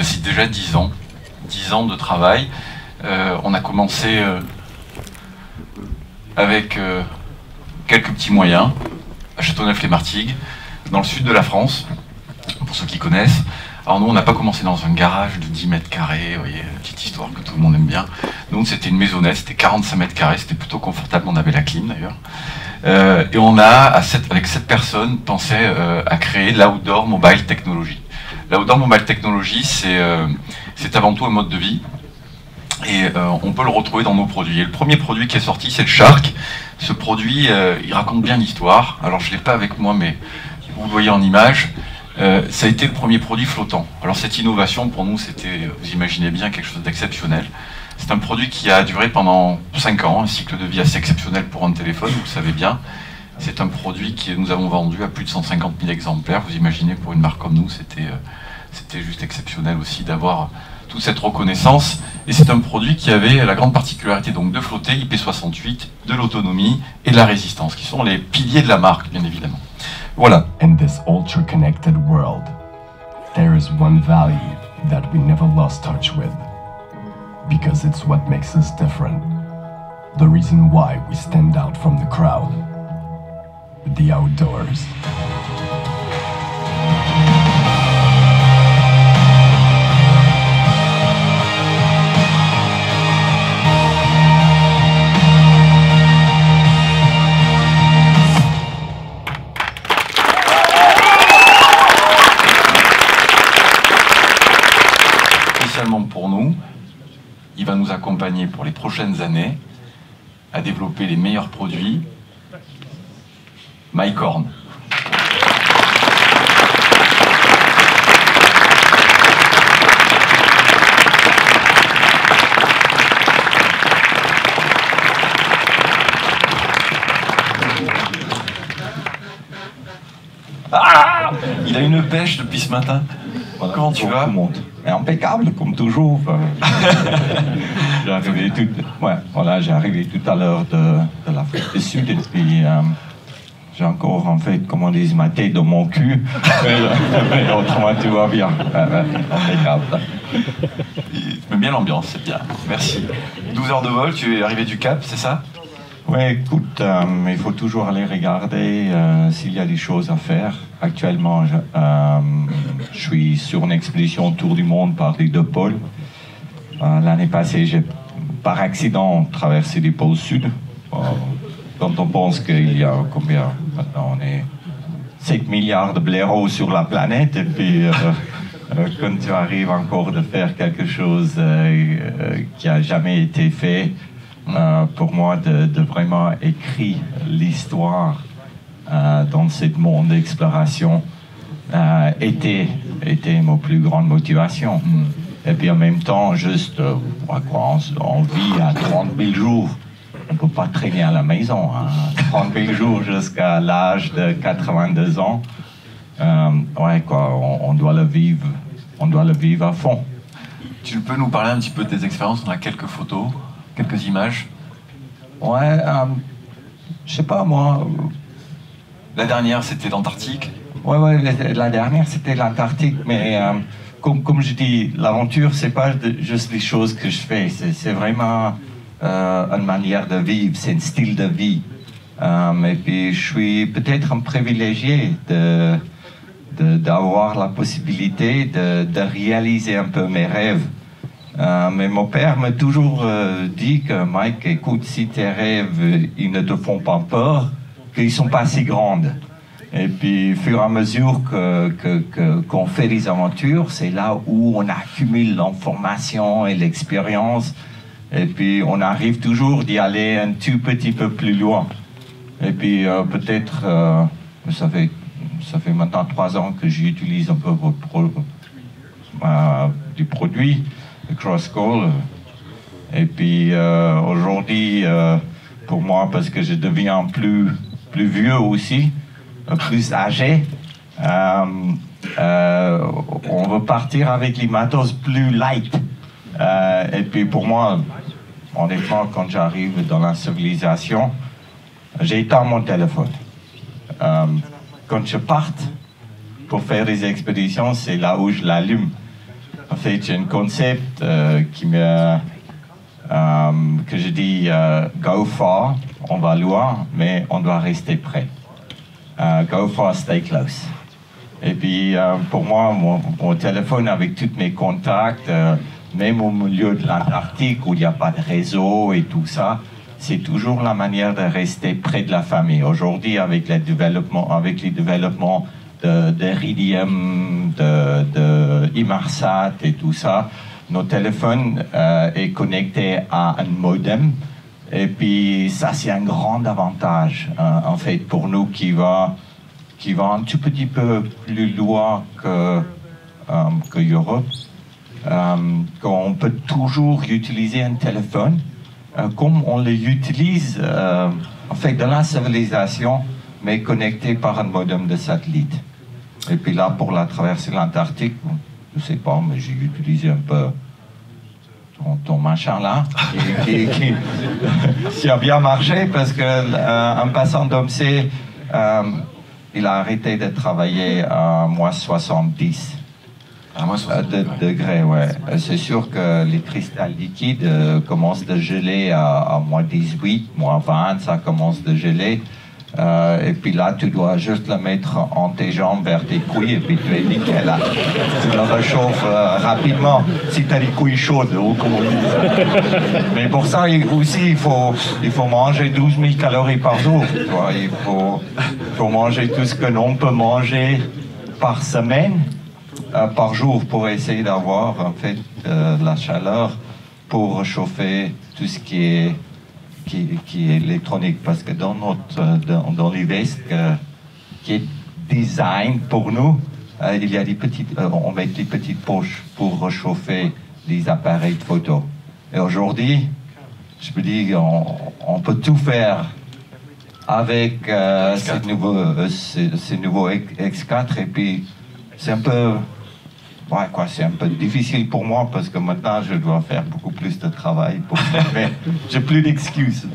c'est déjà 10 ans. 10 ans de travail. On a commencé avec quelques petits moyens, à Châteauneuf-les-Martigues, dans le sud de la France, pour ceux qui connaissent. Alors nous, on n'a pas commencé dans un garage de 10 mètres carrés, vous voyez, petite histoire que tout le monde aime bien. Nous, c'était une maisonnette, c'était 45 mètres carrés, c'était plutôt confortable, on avait la clim d'ailleurs. Et on a, avec 7 personnes, pensé à créer l'Outdoor Mobile Technology. L'Outdoor Mobile Technology, c'est avant tout un mode de vie. Et on peut le retrouver dans nos produits. Et le premier produit qui est sorti, c'est le Shark. Ce produit, il raconte bien l'histoire. Alors je ne l'ai pas avec moi, mais vous le voyez en image. Ça a été le premier produit flottant. Alors cette innovation, pour nous, c'était, vous imaginez bien, quelque chose d'exceptionnel. C'est un produit qui a duré pendant 5 ans, un cycle de vie assez exceptionnel pour un téléphone, vous le savez bien. C'est un produit que nous avons vendu à plus de 150 000 exemplaires. Vous imaginez, pour une marque comme nous, c'était juste exceptionnel aussi d'avoir toute cette reconnaissance. Et c'est un produit qui avait la grande particularité donc de flotter, IP68, de l'autonomie et de la résistance, qui sont les piliers de la marque, bien évidemment. Voilà. In this ultra-connected world, there is one value that we never lost touch with, because it's what makes us different. The reason why we stand out from the crowd. The outdoors. Pour nous, il va nous accompagner pour les prochaines années à développer les meilleurs produits. Mycorn. Ah, il a une pêche depuis ce matin. Voilà, comment tu vas? Impeccable, comme toujours. J'ai arrivé tout à l'heure de l'Afrique du Sud et puis j'ai encore en fait commandé ma tête dans mon cul. mais autrement, tout va bien. Impeccable. Tu mets bien l'ambiance, c'est bien. Merci. 12 heures de vol, tu es arrivé du Cap, c'est ça? Oui, écoute, il faut toujours aller regarder s'il y a des choses à faire. Actuellement, je suis sur une expédition autour du monde par les 2 pôles. L'année passée, j'ai par accident traversé les pôles sud. Quand on pense qu'il y a combien? Maintenant, on est 7 milliards de blaireaux sur la planète. Et puis, quand tu arrives encore de faire quelque chose qui n'a jamais été fait, pour moi, de vraiment écrire l'histoire dans ce monde d'exploration était ma plus grande motivation. Et puis en même temps, juste, on vit à 30 000 jours. On ne peut pas traîner à la maison. 30 000 jours jusqu'à l'âge de 82 ans. On doit le vivre. On doit le vivre à fond. Tu peux nous parler un petit peu de tes expériences? On a quelques photos, quelques images. Ouais, je sais pas moi. La dernière, c'était l'Antarctique. Ouais, la dernière, c'était l'Antarctique, mais comme je dis, l'aventure, c'est pas juste les choses que je fais, c'est vraiment une manière de vivre, c'est un style de vie. Et puis, je suis peut-être un privilégié d'avoir la possibilité de réaliser un peu mes rêves. Mais mon père m'a toujours dit que, Mike, écoute, si tes rêves, ils ne te font pas peur, qu'ils ne sont pas si grands. Et puis, au fur et à mesure qu'on fait des aventures, c'est là où on accumule l'information et l'expérience. Et puis, on arrive toujours d'y aller un tout petit peu plus loin. Et puis, peut-être, ça fait maintenant 3 ans que j'utilise un peu du produit, le CrossCall. Et puis, aujourd'hui, pour moi, parce que je deviens plus vieux aussi, plus âgé, on veut partir avec les matos plus light. Et puis pour moi, honnêtement, quand j'arrive dans la civilisation, j'éteins mon téléphone. Quand je parte pour faire des expéditions, c'est là où je l'allume. En fait, j'ai un concept que je dis go far, on va loin, mais on doit rester près. Go far, stay close. Et puis, pour moi, mon téléphone avec tous mes contacts, même au milieu de l'Antarctique où il n'y a pas de réseau et tout ça, c'est toujours la manière de rester près de la famille. Aujourd'hui, avec les développements d'Iridium, de Inmarsat et tout ça, nos téléphones est connecté à un modem. Et puis, ça, c'est un grand avantage, en fait, pour nous qui va un tout petit peu plus loin que Europe. Qu'on peut toujours utiliser un téléphone comme on l'utilise en fait dans la civilisation, mais connecté par un modem de satellite. Et puis là, pour la traversée de l'Antarctique, je sais pas, mais j'ai utilisé un peu ton machin là, qui a bien marché parce que un passant d'OMC, il a arrêté de travailler à moins 70. Degrés, ouais. C'est sûr que les cristals liquides commencent de geler à moins 18, moins 20, ça commence de geler. Et puis là, tu dois juste le mettre en tes jambes vers tes couilles et puis tu es nickel. Là. Tu le réchauffes rapidement si tu as les couilles chaudes, comme on dit. Mais pour ça aussi, il faut manger 12 000 calories par jour. Tu vois. Il faut manger tout ce que l'on peut manger par semaine. Par jour pour essayer d'avoir en fait la chaleur pour réchauffer tout ce qui est électronique, parce que dans les vestes qui est design pour nous, il y a des petites on met des petites poches pour réchauffer les appareils de photo. Et aujourd'hui, je me dis on peut tout faire avec ces nouveaux X4, et puis c'est un peu c'est un peu difficile pour moi parce que maintenant je dois faire beaucoup plus de travail pour ça, mais j'ai plus d'excuses.